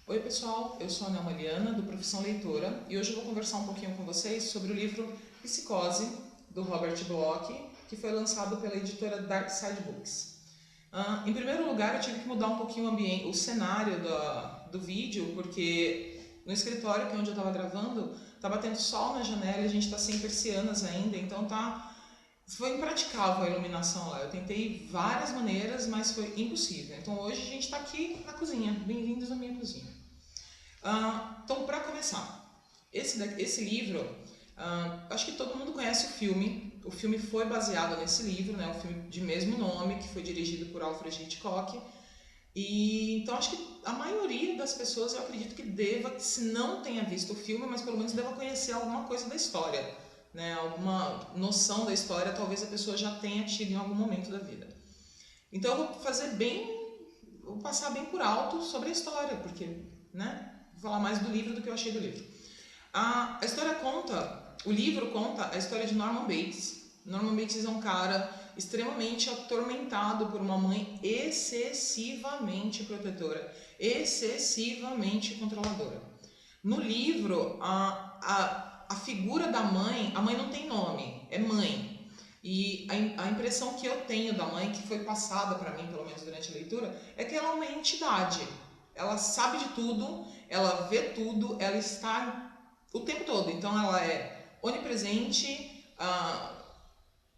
Oi pessoal, eu sou a Nelma Liana, do Profissão Leitora, e hoje eu vou conversar um pouquinho com vocês sobre o livro Psicose, do Robert Bloch, que foi lançado pela editora Dark Side Books. Em primeiro lugar, eu tive que mudar um pouquinho o ambiente, o cenário do vídeo, porque no escritório, que é onde eu estava gravando, está batendo sol na janela e a gente está sem persianas ainda, então foi impraticável a iluminação lá. Eu tentei várias maneiras, mas foi impossível. Então hoje a gente está aqui na cozinha. Bem-vindos à minha cozinha. Então, para começar, esse livro, acho que todo mundo conhece o filme. O filme foi baseado nesse livro, né? O filme de mesmo nome, que foi dirigido por Alfred Hitchcock. E então acho que a maioria das pessoas, eu acredito que deva, se não tenha visto o filme, mas pelo menos deva conhecer alguma coisa da história, né? Alguma noção da história, talvez a pessoa já tenha tido em algum momento da vida. Então eu vou passar bem por alto sobre a história, porque, né? Vou falar mais do livro do que eu achei do livro. O livro conta a história de Norman Bates. Norman Bates é um cara extremamente atormentado por uma mãe excessivamente protetora, excessivamente controladora. No livro, a figura da mãe, a mãe não tem nome, é mãe. E a impressão que eu tenho da mãe, que foi passada para mim, pelo menos durante a leitura, é que ela é uma entidade. Ela sabe de tudo, ela vê tudo, ela está o tempo todo. Então ela é onipresente,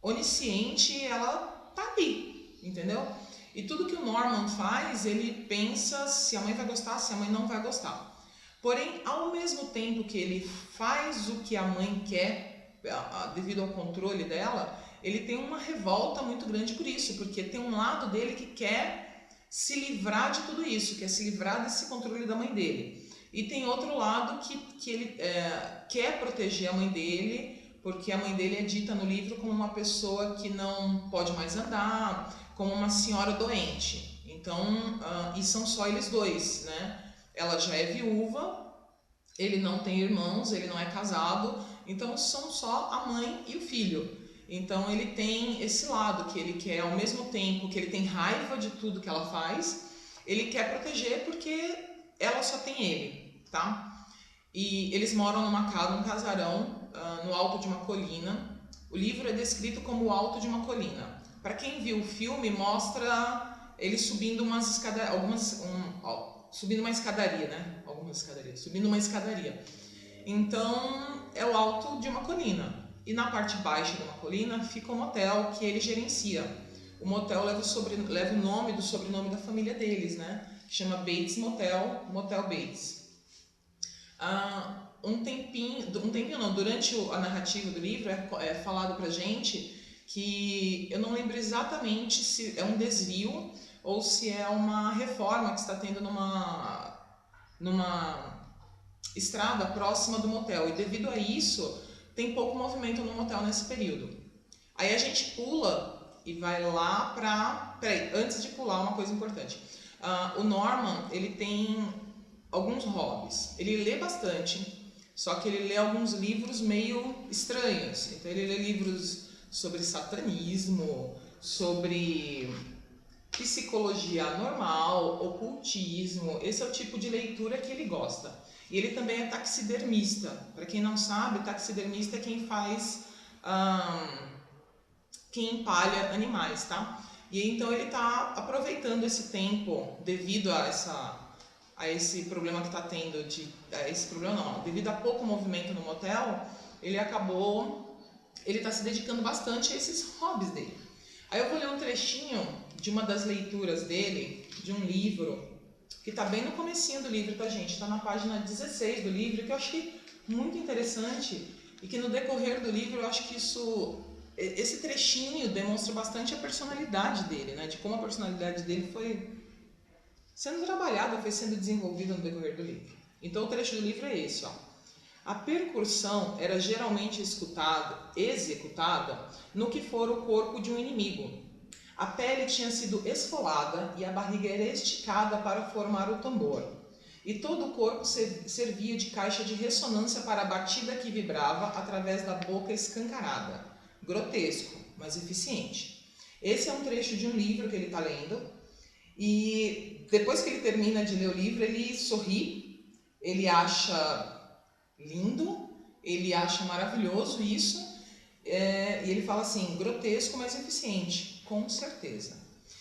onisciente, ela tá ali, entendeu? E tudo que o Norman faz, ele pensa se a mãe vai gostar, se a mãe não vai gostar. Porém, ao mesmo tempo que ele faz o que a mãe quer, devido ao controle dela, ele tem uma revolta muito grande por isso, porque tem um lado dele que quer se livrar de tudo isso, quer se livrar desse controle da mãe dele. E tem outro lado que ele quer proteger a mãe dele, porque a mãe dele é dita no livro como uma pessoa que não pode mais andar, como uma senhora doente. Então, e são só eles dois, né? Ela já é viúva, ele não tem irmãos, ele não é casado, então são só a mãe e o filho. Então ele tem esse lado que ele quer, ao mesmo tempo que ele tem raiva de tudo que ela faz, ele quer proteger porque ela só tem ele, tá? E eles moram num casarão, no alto de uma colina. O livro é descrito como o alto de uma colina. Para quem viu o filme, mostra ele subindo subindo uma escadaria, né? Subindo uma escadaria. Então, é o alto de uma colina. E na parte baixa de uma colina fica um motel que ele gerencia. O motel leva o nome do sobrenome da família deles, né? Chama Bates Motel, Motel Bates. Durante a narrativa do livro é falado pra gente que eu não lembro exatamente se é um desvio ou se é uma reforma que está tendo numa estrada próxima do motel, e devido a isso tem pouco movimento no motel nesse período. Aí a gente pula e vai lá antes de pular, uma coisa importante. O Norman, ele tem alguns hobbies. Ele lê bastante, só que ele lê alguns livros meio estranhos. Então ele lê livros sobre satanismo, sobre psicologia normal, ocultismo. Esse é o tipo de leitura que ele gosta. E ele também é taxidermista. Para quem não sabe, taxidermista é quem quem empalha animais, tá? E então ele está aproveitando esse tempo devido a esse problema que está tendo, devido a pouco movimento no motel, ele está se dedicando bastante a esses hobbies dele. Aí eu vou ler um trechinho de uma das leituras dele, de um livro, que está bem no comecinho do livro, tá, gente? Está na página 16 do livro, que eu achei muito interessante, e que no decorrer do livro eu acho que esse trechinho demonstra bastante a personalidade dele, né? De como a personalidade dele foi sendo trabalhada, foi sendo desenvolvida no decorrer do livro. Então o trecho do livro é esse, ó. A percussão era geralmente executada no que for o corpo de um inimigo. A pele tinha sido esfolada e a barriga era esticada para formar o tambor. E todo o corpo servia de caixa de ressonância para a batida que vibrava através da boca escancarada. Grotesco, mas eficiente. Esse é um trecho de um livro que ele está lendo. E depois que ele termina de ler o livro, ele sorri, ele acha lindo, ele acha maravilhoso isso, e ele fala assim, grotesco, mas eficiente, com certeza.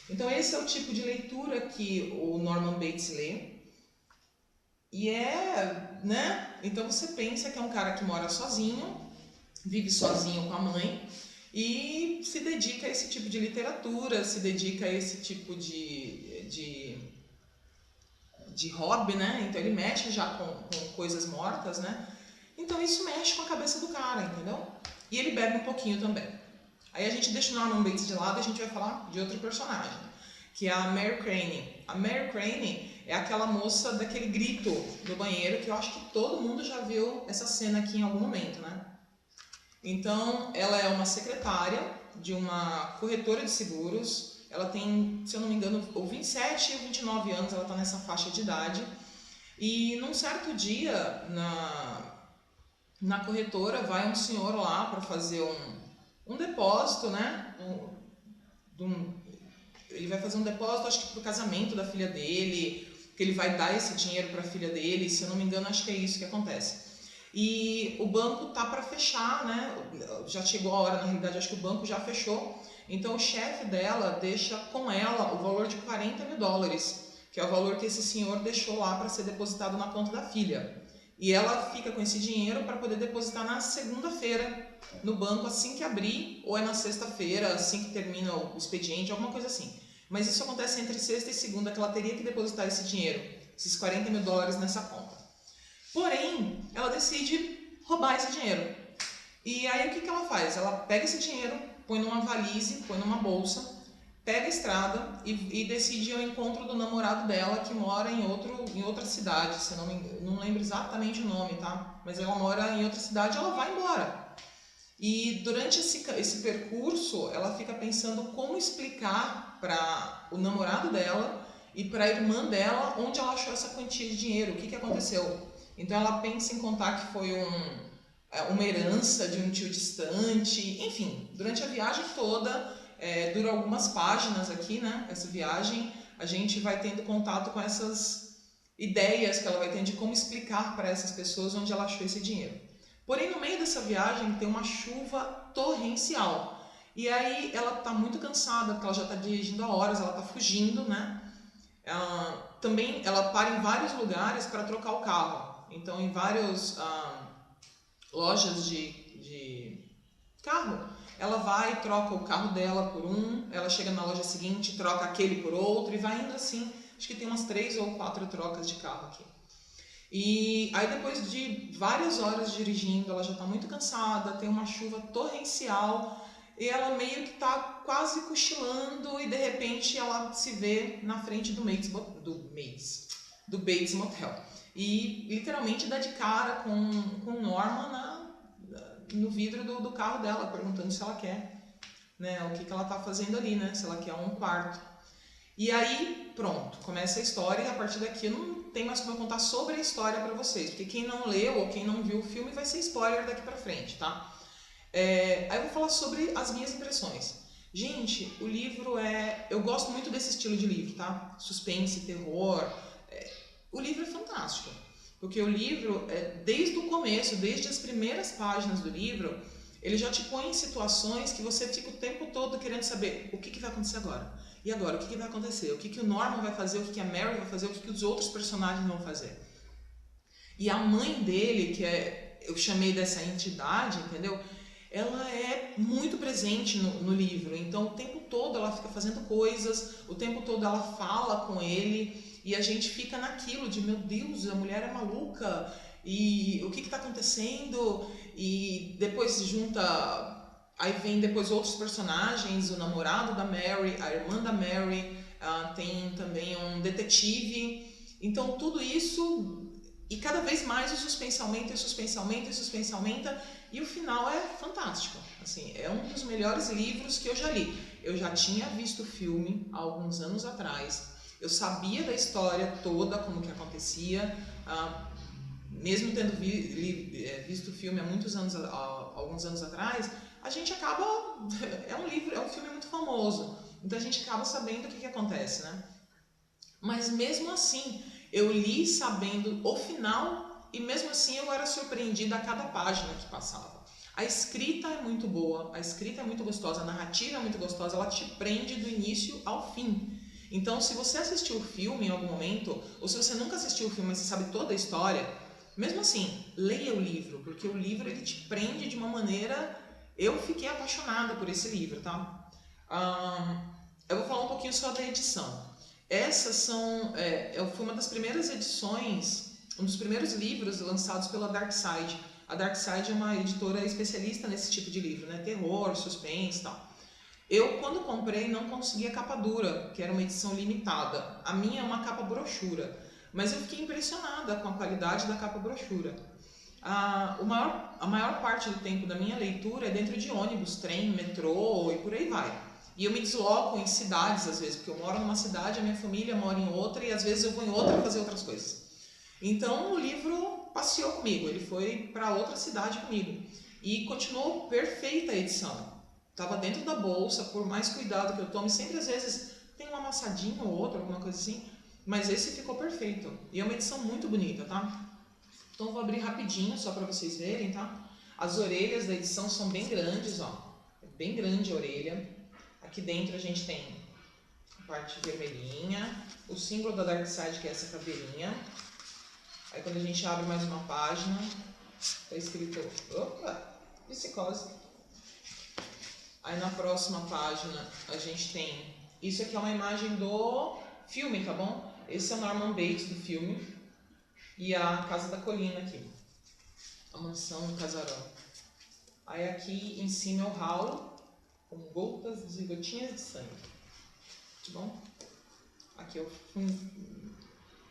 Então esse é o tipo de leitura que o Norman Bates lê, e né? Então você pensa que é um cara que mora sozinho, vive sozinho com a mãe, e se dedica a esse tipo de literatura, se dedica a esse tipo de hobby, né? Então ele mexe já com coisas mortas, né? Então isso mexe com a cabeça do cara, entendeu? E ele bebe um pouquinho também. Aí a gente deixa o Norman Bates de lado e a gente vai falar de outro personagem, que é a Mary Crane. A Mary Crane é aquela moça daquele grito do banheiro, que eu acho que todo mundo já viu essa cena aqui em algum momento, né? Então, ela é uma secretária de uma corretora de seguros. Ela tem, se eu não me engano, ou 27 ou 29 anos, ela está nessa faixa de idade. E num certo dia, na corretora, vai um senhor lá para fazer um depósito, né? Ele vai fazer um depósito, acho que para o casamento da filha dele, que ele vai dar esse dinheiro para a filha dele, se eu não me engano, acho que é isso que acontece. E o banco tá para fechar, né? Já chegou a hora, na realidade, acho que o banco já fechou. Então o chefe dela deixa com ela o valor de $40 mil, que é o valor que esse senhor deixou lá para ser depositado na conta da filha. E ela fica com esse dinheiro para poder depositar na segunda-feira no banco assim que abrir, ou é na sexta-feira, assim que termina o expediente, alguma coisa assim. Mas isso acontece entre sexta e segunda, que ela teria que depositar esse dinheiro, esses $40 mil nessa conta. Porém, ela decide roubar esse dinheiro. E aí o que ela faz? Ela pega esse dinheiro, põe numa valise, põe numa bolsa, pega a estrada e decide ir ao encontro do namorado dela, que mora em outra cidade, se não lembro exatamente o nome, tá? Mas ela mora em outra cidade, ela vai embora. E durante esse percurso, ela fica pensando como explicar para o namorado dela e para a irmã dela onde ela achou essa quantia de dinheiro, o que aconteceu. Então ela pensa em contar que foi uma herança de um tio distante, enfim, durante a viagem toda, dura algumas páginas aqui, né? Essa viagem, a gente vai tendo contato com essas ideias que ela vai tendo de como explicar para essas pessoas onde ela achou esse dinheiro. Porém, no meio dessa viagem tem uma chuva torrencial. E aí ela está muito cansada, porque ela já está dirigindo há horas, ela está fugindo, né? Também ela para em vários lugares para trocar o carro. Então, em várias lojas de carro, ela vai e troca o carro dela por ela chega na loja seguinte, troca aquele por outro e vai indo assim. Acho que tem umas 3 ou 4 trocas de carro aqui. E aí depois de várias horas dirigindo, ela já está muito cansada, tem uma chuva torrencial e ela meio que está quase cochilando e de repente ela se vê na frente do Bates Motel. E literalmente dá de cara com Norma no vidro do carro dela, perguntando se ela quer, né, o que ela está fazendo ali, né, se ela quer um quarto. E aí, pronto, começa a história e a partir daqui eu não tem mais como eu contar sobre a história para vocês, porque quem não leu ou quem não viu o filme vai ser spoiler daqui para frente, tá? Aí eu vou falar sobre as minhas impressões. Gente, o livro eu gosto muito desse estilo de livro, tá? Suspense, terror. O livro é fantástico, porque o livro, desde o começo, desde as primeiras páginas do livro, ele já te põe em situações que você fica o tempo todo querendo saber o que vai acontecer agora. E agora, o que vai acontecer? O que o Norman vai fazer? O que a Mary vai fazer? O que os outros personagens vão fazer? E a mãe dele, que eu chamei dessa entidade, entendeu? Ela é muito presente no livro. Então, o tempo todo ela fica fazendo coisas, o tempo todo ela fala com ele e a gente fica naquilo de, meu Deus, a mulher é maluca e o que está acontecendo? E depois junta... Aí vem depois outros personagens, o namorado da Mary, a irmã da Mary, tem também um detetive. Então tudo isso, e cada vez mais o suspense aumenta, e suspense aumenta, e suspense aumenta, e o final é fantástico. Assim, é um dos melhores livros que eu já li. Eu já tinha visto o filme há alguns anos atrás, eu sabia da história toda, como que acontecia, mesmo tendo visto o filme há alguns anos atrás, a gente acaba... É um filme muito famoso, então a gente acaba sabendo o que acontece, né? Mas mesmo assim, eu li sabendo o final e mesmo assim eu era surpreendida a cada página que passava. A escrita é muito boa, a escrita é muito gostosa, a narrativa é muito gostosa, ela te prende do início ao fim. Então, se você assistiu o filme em algum momento, ou se você nunca assistiu o filme, mas você sabe toda a história, mesmo assim, leia o livro, porque o livro ele te prende de uma maneira... Eu fiquei apaixonada por esse livro, tá? Eu vou falar um pouquinho só da edição. Essas são... foi uma das primeiras edições, um dos primeiros livros lançados pela Darkside. A Darkside é uma editora especialista nesse tipo de livro, né? Terror, suspense e tal. Eu, quando comprei, não consegui a capa dura, que era uma edição limitada. A minha é uma capa brochura, mas eu fiquei impressionada com a qualidade da capa brochura. A maior parte do tempo da minha leitura é dentro de ônibus, trem, metrô e por aí vai. E eu me desloco em cidades às vezes, porque eu moro numa cidade, a minha família mora em outra e às vezes eu vou em outra fazer outras coisas. Então o livro passeou comigo, ele foi para outra cidade comigo. E continuou perfeita a edição. Estava dentro da bolsa, por mais cuidado que eu tome, sempre às vezes tem um amassadinho ou outro, alguma coisa assim, mas esse ficou perfeito. E é uma edição muito bonita, tá? Então eu vou abrir rapidinho, só para vocês verem, tá? As orelhas da edição são bem grandes, ó. É bem grande a orelha. Aqui dentro a gente tem a parte vermelhinha, o símbolo da Darkside, que é essa caveirinha. Aí quando a gente abre mais uma página, tá escrito, opa, psicose. Aí na próxima página a gente tem, isso aqui é uma imagem do filme, tá bom? Esse é o Norman Bates do filme e a Casa da Colina aqui, a mansão do casarão. Aí aqui em cima é o hall, com gotas e gotinhas de sangue, tá bom? Aqui é o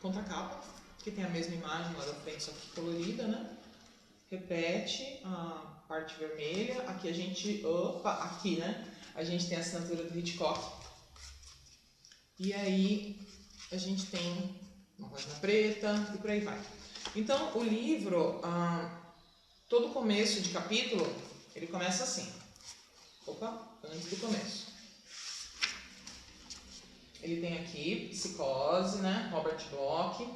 contracapa, que tem a mesma imagem lá da frente, só que colorida, né? Repete a parte vermelha, aqui a gente, aqui, né? A gente tem a assinatura do Hitchcock. E aí a gente tem uma página preta e por aí vai. Então o livro, todo começo de capítulo, ele começa assim. Antes do começo. Ele tem aqui, Psicose, né? Robert Bloch.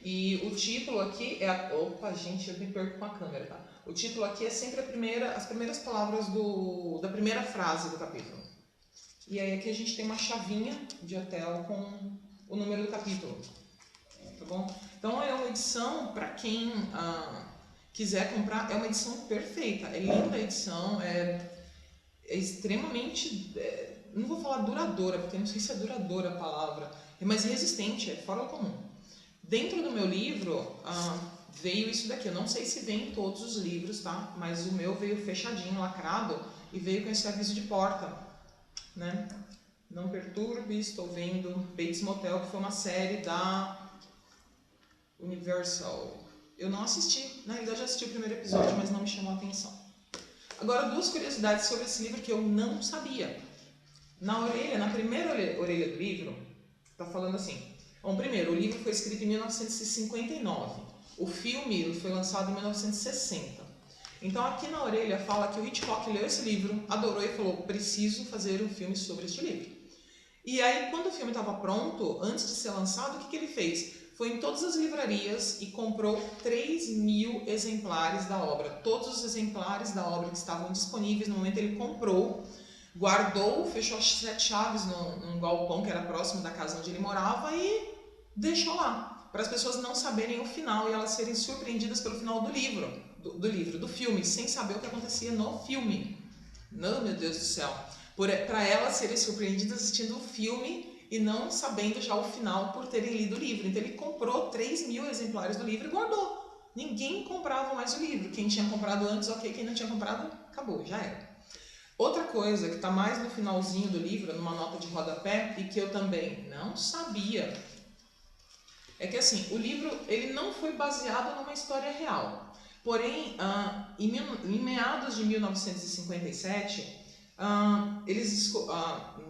E o título aqui é... gente, eu me perco com a câmera, tá? O título aqui é sempre as primeiras palavras da primeira frase do capítulo. E aí aqui a gente tem uma chavinha de hotel com o número do capítulo. Tá bom? Então é uma edição, para quem quiser comprar, é uma edição perfeita. É linda a edição, é extremamente... não vou falar duradoura, porque não sei se é duradoura a palavra, é mais resistente, é fora do comum. Dentro do meu livro veio isso daqui, eu não sei se vem em todos os livros, tá? Mas o meu veio fechadinho, lacrado, e veio com esse aviso de porta, né? Não perturbe, estou vendo Bates Motel, que foi uma série da Universal. Eu não assisti, na realidade eu assisti o primeiro episódio, mas não me chamou a atenção. Agora, duas curiosidades sobre esse livro que eu não sabia. Na primeira orelha do livro, tá falando assim... Bom, primeiro, o livro foi escrito em 1959. O filme foi lançado em 1960. Então, aqui na orelha fala que o Hitchcock leu esse livro, adorou e falou, preciso fazer um filme sobre este livro. E aí, quando o filme estava pronto, antes de ser lançado, o que ele fez? Foi em todas as livrarias e comprou 3.000 exemplares da obra. Todos os exemplares da obra que estavam disponíveis no momento ele comprou, guardou, fechou as 7 chaves num galpão que era próximo da casa onde ele morava e deixou lá, para as pessoas não saberem o final e elas serem surpreendidas pelo final do livro, do filme, sem saber o que acontecia no filme. Não, meu Deus do céu. Para elas serem surpreendidas assistindo o filme e não sabendo já o final por terem lido o livro. Então ele comprou 3.000 exemplares do livro e guardou. Ninguém comprava mais o livro. Quem tinha comprado antes, ok. Quem não tinha comprado, acabou, já era. Outra coisa que está mais no finalzinho do livro, numa nota de rodapé, e que eu também não sabia, é que assim, o livro ele não foi baseado numa história real. Porém, em meados de 1957,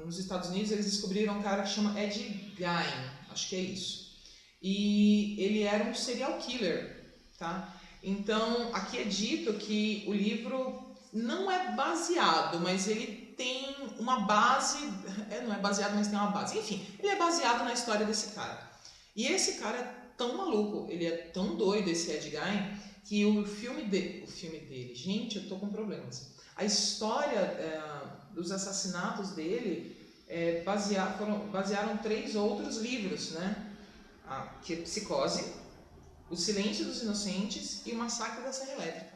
nos Estados Unidos eles descobriram um cara que chama Ed Gein, acho que é isso. E ele era um serial killer, tá? Então, aqui é dito que o livro não é baseado, mas ele tem uma base, não é baseado, mas tem uma base. Enfim, ele é baseado na história desse cara. E esse cara é tão maluco, ele é tão doido, esse Ed Gein, que o filme dele, gente, eu tô com problemas. A história dos assassinatos dele basearam 3 outros livros, né? Que é Psicose, O Silêncio dos Inocentes e O Massacre da Serra Elétrica.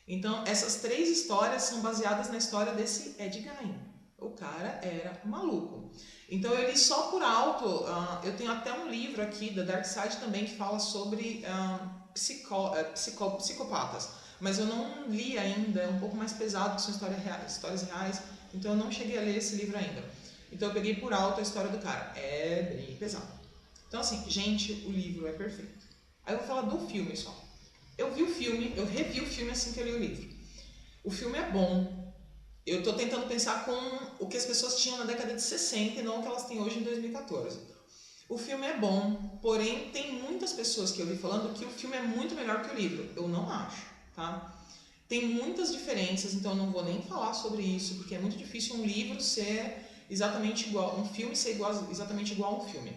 Então, essas 3 histórias são baseadas na história desse Ed Gein. O cara era maluco. Então, eu li só por alto. Eu tenho até um livro aqui da Dark Side também que fala sobre psicopatas. Mas eu não li ainda, é um pouco mais pesado, que são histórias reais. Então, eu não cheguei a ler esse livro ainda. Então, eu peguei por alto a história do cara. É bem pesado. Então, assim, gente, o livro é perfeito. Aí eu vou falar do filme só. Eu vi o filme, eu revi o filme assim que eu li o livro. O filme é bom. Eu tô tentando pensar com o que as pessoas tinham na década de 60 e não o que elas têm hoje em 2014. O filme é bom, porém tem muitas pessoas que eu vi falando que o filme é muito melhor que o livro. Eu não acho, tá? Tem muitas diferenças, então eu não vou nem falar sobre isso, porque é muito difícil um livro ser exatamente igual, um filme ser exatamente igual a um filme.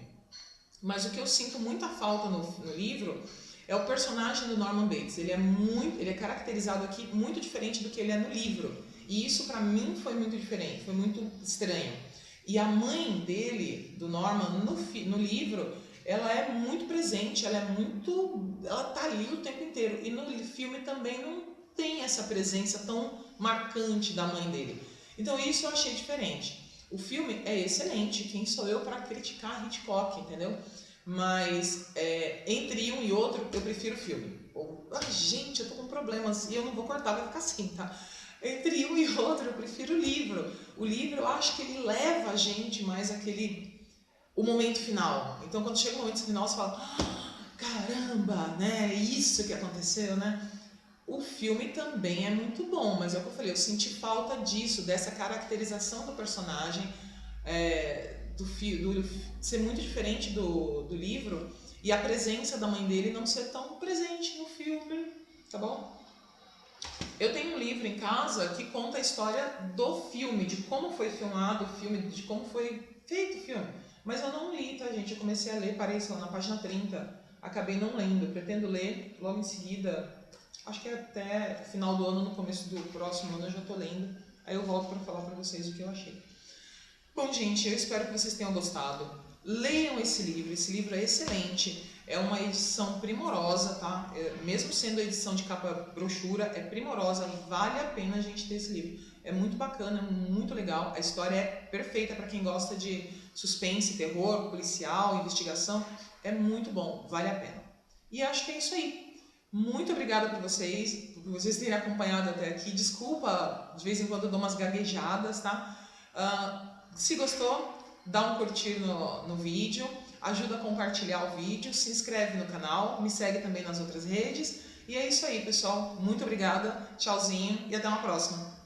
Mas o que eu sinto muita falta no livro é o personagem do Norman Bates. Ele é caracterizado aqui muito diferente do que ele é no livro. E isso pra mim foi muito diferente, foi muito estranho. E a mãe dele, do Norman, no livro, ela é muito presente, ela tá ali o tempo inteiro. E no filme também não tem essa presença tão marcante da mãe dele. Então isso eu achei diferente. O filme é excelente, quem sou eu para criticar Hitchcock, entendeu? Mas entre um e outro, eu prefiro o filme. Gente, eu tô com problemas e eu não vou cortar, vai ficar assim, tá? Entre um e outro, eu prefiro o livro. O livro, eu acho que ele leva a gente mais o momento final. Então, quando chega o momento final, você fala, caramba, né? Isso que aconteceu, né? O filme também é muito bom, mas é o que eu falei, eu senti falta disso, dessa caracterização do personagem, ser muito diferente do livro e a presença da mãe dele não ser tão presente no filme, tá bom? Eu tenho um livro em casa que conta a história do filme, de como foi filmado o filme, de como foi feito o filme, mas eu não li, tá, gente? Eu comecei a ler, parei só na página 30, acabei não lendo, eu pretendo ler logo em seguida. Acho que até final do ano, no começo do próximo ano, eu já tô lendo. Aí eu volto para falar para vocês o que eu achei. Bom, gente, eu espero que vocês tenham gostado. Leiam esse livro é excelente. É uma edição primorosa, tá? Mesmo sendo a edição de capa brochura, é primorosa, vale a pena a gente ter esse livro. É muito bacana, muito legal. A história é perfeita para quem gosta de suspense, terror, policial, investigação. É muito bom, vale a pena. E acho que é isso aí. Muito obrigada por vocês terem acompanhado até aqui. Desculpa, de vez em quando eu dou umas gaguejadas, tá? Se gostou, dá um curtir no vídeo, ajuda a compartilhar o vídeo, se inscreve no canal, me segue também nas outras redes. E é isso aí, pessoal. Muito obrigada, tchauzinho e até uma próxima.